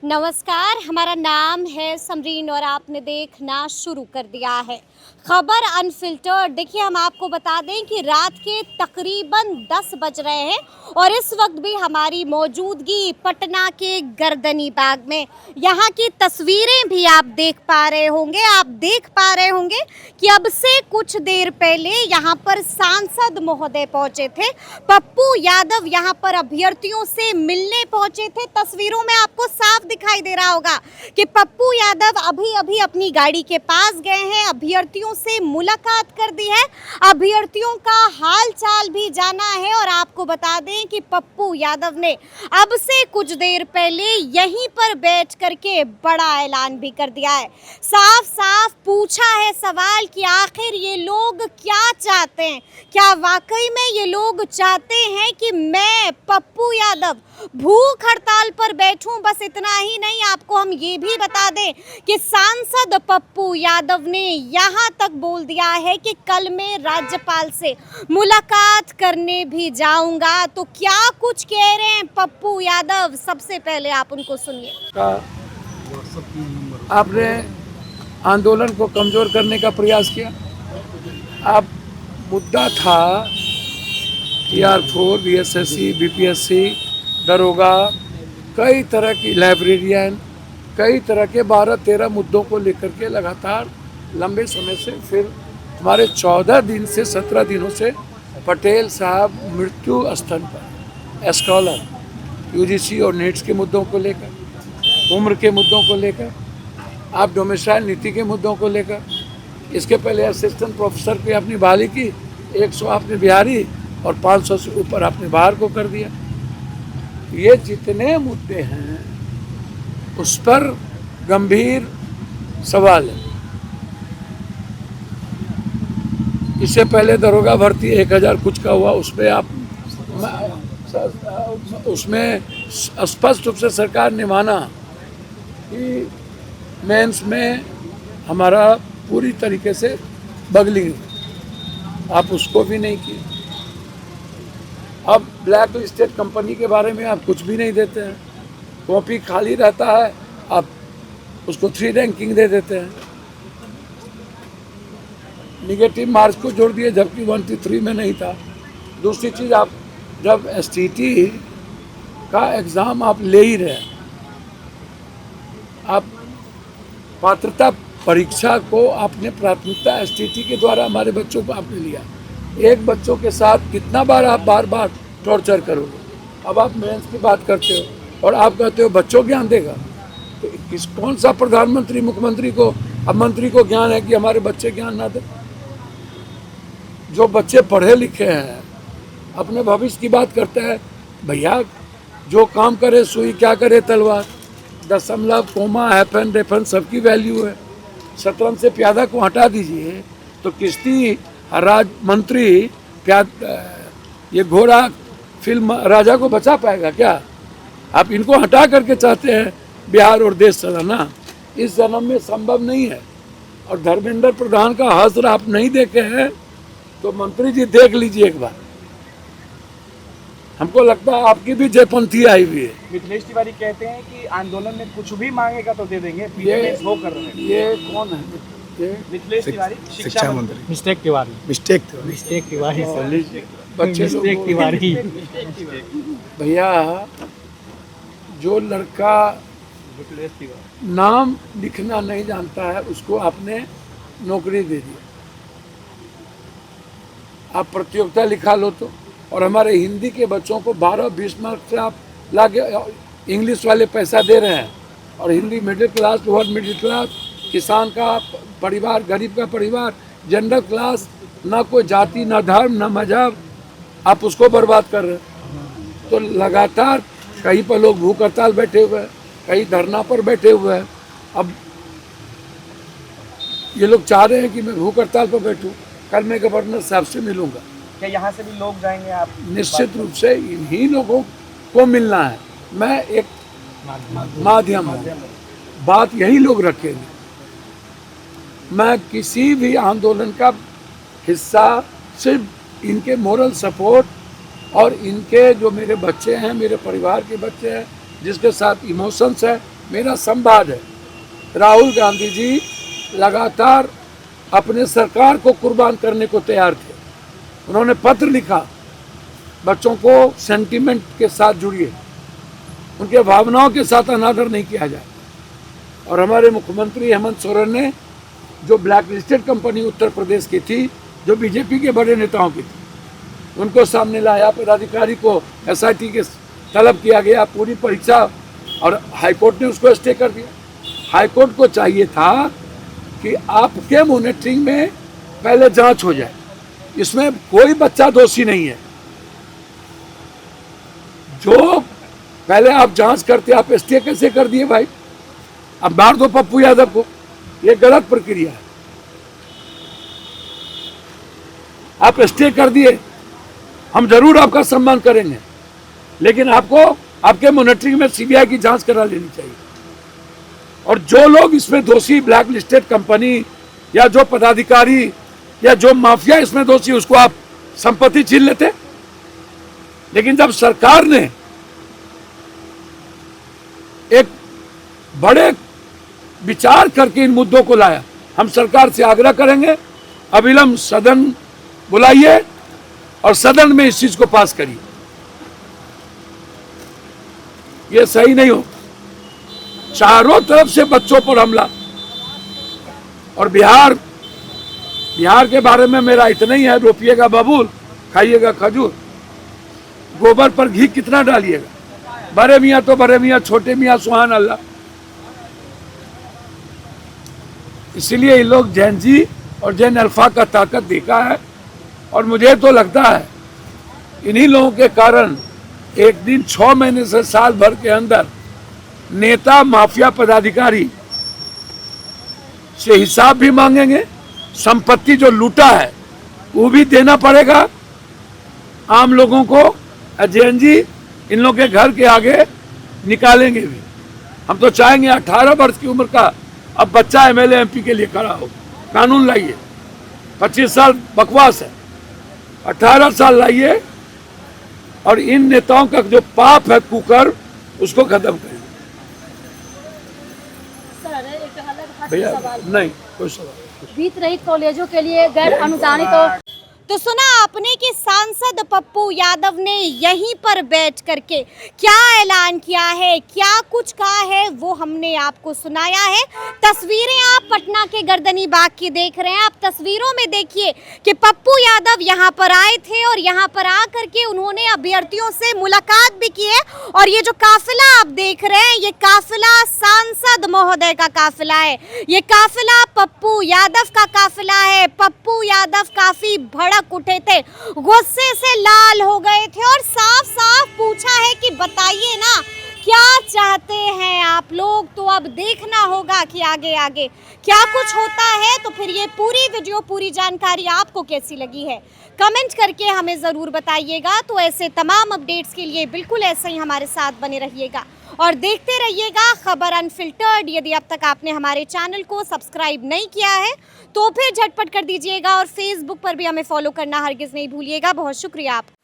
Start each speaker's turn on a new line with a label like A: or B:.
A: नमस्कार, हमारा नाम है समरीन और आपने देखना शुरू कर दिया है खबर अनफिल्टर्ड। देखिए, हम आपको बता दें कि रात के तकरीबन 10 बज रहे हैं और इस वक्त भी हमारी मौजूदगी पटना के गर्दनी बाग में। यहाँ की तस्वीरें भी आप देख पा रहे होंगे। आप देख पा रहे होंगे कि अब से कुछ देर पहले यहाँ पर सांसद महोदय पहुंचे थे। पप्पू यादव यहाँ पर अभ्यर्थियों से मिलने पहुंचे थे। तस्वीरों में आपको साफ दिखाई दे रहा होगा कि पप्पू यादव अभी अभी अपनी गाड़ी के पास गए हैं, अभ्यर्थियों से मुलाकात कर दी है, अभ्यर्थियों का हाल चाल भी जाना है। और आपको बता दें कि पप्पू यादव ने अब से कुछ देर पहले यहीं पर बैठ करके बड़ा ऐलान भी कर दिया है। साफ साफ पूछा है सवाल कि आखिर ये लोग क्या चाहते हैं। क्या वाकई में ये लोग चाहते हैं कि मैं पप्पू यादव भूख हड़ताल पर बैठूं? बस इतना ही नहीं, आपको हम ये भी बता दें कि सांसद पप्पू यादव ने यहां तक बोल दिया है कि कल मैं राज्यपाल से मुलाकात करने भी जाऊंगा। तो क्या कुछ कह रहे हैं पप्पू यादव, सबसे पहले आप उनको सुनिए।
B: आपने आंदोलन को कमजोर करने का प्रयास किया। अब मुद्दा था TR4, BSSC, BPSC, दरोगा, कई तरह की लाइब्रेरियन, कई तरह के 12-13 मुद्दों को लेकर के लगातार लंबे समय से, फिर हमारे 14 दिन से 17 दिनों से पटेल साहब मृत्यु स्थल पर स्कॉलर, UGC और नीट्स के मुद्दों को लेकर, उम्र के मुद्दों को लेकर, आप डोमिसाइल नीति के मुद्दों को लेकर, इसके पहले असिस्टेंट प्रोफेसर की आपने बहाली की, 100 आपने बिहारी और 500 से ऊपर आपने बाहर को कर दिया। ये जितने मुद्दे हैं उस पर गंभीर सवाल है। इससे पहले दरोगा भर्ती 1000 कुछ का हुआ, उसमें स्पष्ट रूप से सरकार ने माना कि मेंस में हमारा पूरी तरीके से बगलिंग, आप उसको भी नहीं किए। अब ब्लैक लिस्टेड कंपनी के बारे में आप कुछ भी नहीं देते हैं, कॉपी खाली रहता है, आप उसको 3 रैंकिंग दे देते हैं। निगेटिव मार्क्स को जोड़ दिए जबकि 1-3 में नहीं था। दूसरी चीज़, आप जब STT का एग्ज़ाम आप ले ही रहे, आप पात्रता परीक्षा को आपने प्राथमिकता STT के द्वारा हमारे बच्चों को आपने लिया। एक बच्चों के साथ कितना बार आप बार टॉर्चर करोगे? अब आप मेंस की बात करते हो और आप कहते हो बच्चों ज्ञान देगा। तो कौन सा प्रधानमंत्री मुख्यमंत्री को, अब मंत्री को ज्ञान है कि हमारे बच्चे ज्ञान ना दे? जो बच्चे पढ़े लिखे हैं, अपने भविष्य की बात करते हैं, भैया जो काम करे सुई, क्या करे तलवार। दशमलव, कोमा, हैफन, रेफन सबकी वैल्यू है। शतरंज से प्यादा को हटा दीजिए तो किश्ती राज मंत्री ये घोड़ा फिल्म राजा को बचा पाएगा क्या? आप इनको हटा करके चाहते हैं बिहार और देश चलाना, इस जन्म में संभव नहीं है। और धर्मेंद्र प्रधान का हश्र आप नहीं देखे हैं तो मंत्री जी देख लीजिए एक बार। हमको लगता है आपकी भी जयपंथी आई हुई है।
C: मिथिलेश तिवारी कहते हैं कि आंदोलन में कुछ भी मांगेगा तो दे देंगे। वो कर रहे हैं।
B: ये कौन है?
C: मिथिलेश तिवारी, शिक्षा मंत्री।
D: मिस्टेक तिवारी
B: भैया, जो लड़का नाम लिखना नहीं जानता है उसको आपने नौकरी दे दी। आप प्रतियोगिता लिखा लो तो, और हमारे हिंदी के बच्चों को 12-20 मार्क्स से आप लाके इंग्लिश वाले पैसा दे रहे हैं। और Hindi middle class, lower middle class, किसान का परिवार, गरीब का परिवार, जनरल क्लास, ना कोई जाति, ना धर्म, ना मजहब, आप उसको बर्बाद कर रहे हैं। तो लगातार कहीं पर लोग भूख हड़ताल बैठे हुए हैं, कहीं धरना पर बैठे हुए हैं। अब ये लोग चाह रहे हैं कि मैं भूख हड़ताल पर बैठूं। कल मैं गवर्नर साहब से मिलूंगा।
C: क्या यहाँ से भी लोग जाएंगे? आप
B: निश्चित रूप से इन्हीं लोगों को मिलना है। मैं एक माध्यम हूँ, बात यही लोग रखेंगे। मैं किसी भी आंदोलन का हिस्सा सिर्फ इनके मोरल सपोर्ट और इनके जो मेरे बच्चे हैं, मेरे परिवार के बच्चे हैं, जिसके साथ इमोशंस है, मेरा संवाद है। राहुल गांधी जी लगातार अपने सरकार को कुर्बान करने को तैयार थे। उन्होंने पत्र लिखा, बच्चों को सेंटिमेंट के साथ जुड़िए, उनके भावनाओं के साथ अनादर नहीं किया जाए। और हमारे मुख्यमंत्री हेमंत सोरेन ने जो black listed company Uttar Pradesh की थी, जो बीजेपी के बड़े नेताओं की थी, उनको सामने लाया। पदाधिकारी को SIT के तलब किया गया, पूरी परीक्षा, और हाईकोर्ट ने उसको स्टे कर दिया। हाईकोर्ट को चाहिए था कि आपके मॉनिटरिंग में पहले जांच हो जाए, इसमें कोई बच्चा दोषी नहीं है। जो पहले आप जांच करते, आप स्टे कैसे कर दिए भाई? अब मार दो पप्पू यादव को, ये गलत प्रक्रिया है। आप स्टे कर दिए, हम जरूर आपका सम्मान करेंगे, लेकिन आपको आपके मॉनिटरिंग में CBI की जांच करा लेनी चाहिए। और जो लोग इसमें दोषी, ब्लैक लिस्टेड कंपनी या जो पदाधिकारी या जो माफिया इसमें दोषी, उसको आप संपत्ति छीन लेते। लेकिन जब सरकार ने एक बड़े विचार करके इन मुद्दों को लाया, हम सरकार से आग्रह करेंगे अविलंब सदन बुलाइए और सदन में इस चीज को पास करिए। ये सही नहीं हो। चारों तरफ से बच्चों पर हमला। और बिहार के बारे में मेरा इतना ही है, रोपिएगा बबूल, खाइएगा खजूर, गोबर पर घी कितना डालिएगा। बड़े मियाँ तो बड़े मियाँ, छोटे मियाँ सुहान अल्लाह। इसीलिए ये लोग जैन जी और जैन अल्फा का ताकत देखा है। और मुझे तो लगता है इन्हीं लोगों के कारण एक दिन 6 महीने से साल भर के अंदर नेता, माफिया, पदाधिकारी से हिसाब भी मांगेंगे। संपत्ति जो लूटा है वो भी देना पड़ेगा आम लोगों को। जैन जी इन लोगों के घर के आगे निकालेंगे भी। हम तो चाहेंगे 18 वर्ष की उम्र का अब बच्चा MLA MP के लिए खड़ा हो। कानून लाइए। 25 साल बकवास है, 18 साल लाइए और इन नेताओं का जो पाप है कुकर, उसको खत्म करिए। भैया नहीं कोई सवाल।
D: वित्त रहित कॉलेजों के लिए गैर अनुदानित
A: तो सुना आपने कि सांसद पप्पू यादव ने यहीं पर बैठ करके क्या ऐलान किया है, क्या कुछ कहा है, वो हमने आपको सुनाया है। तस्वीरें आप पटना के गर्दनी बाग की देख रहे हैं। आप तस्वीरों में देखिए कि पप्पू यादव यहाँ पर आए थे और यहाँ पर आकर के उन्होंने अभ्यर्थियों से मुलाकात भी की है। और ये जो काफिला आप देख रहे हैं, ये काफिला सांसद महोदय का काफिला है। ये काफिला पप्पू यादव का काफिला है। पप्पू यादव काफी भड़क उठे थे, गुस्से से लाल हो गए थे और साफ साफ पूछा है कि बताइए ना क्या चाहते हैं आप लोग। तो अब देखना होगा कि आगे आगे क्या कुछ होता है। तो फिर ये पूरी वीडियो, पूरी जानकारी आपको कैसी लगी है, कमेंट करके हमें ज़रूर बताइएगा। तो ऐसे तमाम अपडेट्स के लिए बिल्कुल ऐसे ही हमारे साथ बने रहिएगा और देखते रहिएगा खबर अनफिल्टर्ड। यदि अब तक आपने हमारे चैनल को सब्सक्राइब नहीं किया है तो फिर झटपट कर दीजिएगा और फेसबुक पर भी हमें फॉलो करना हरगिज़ नहीं भूलिएगा। बहुत शुक्रिया आपका।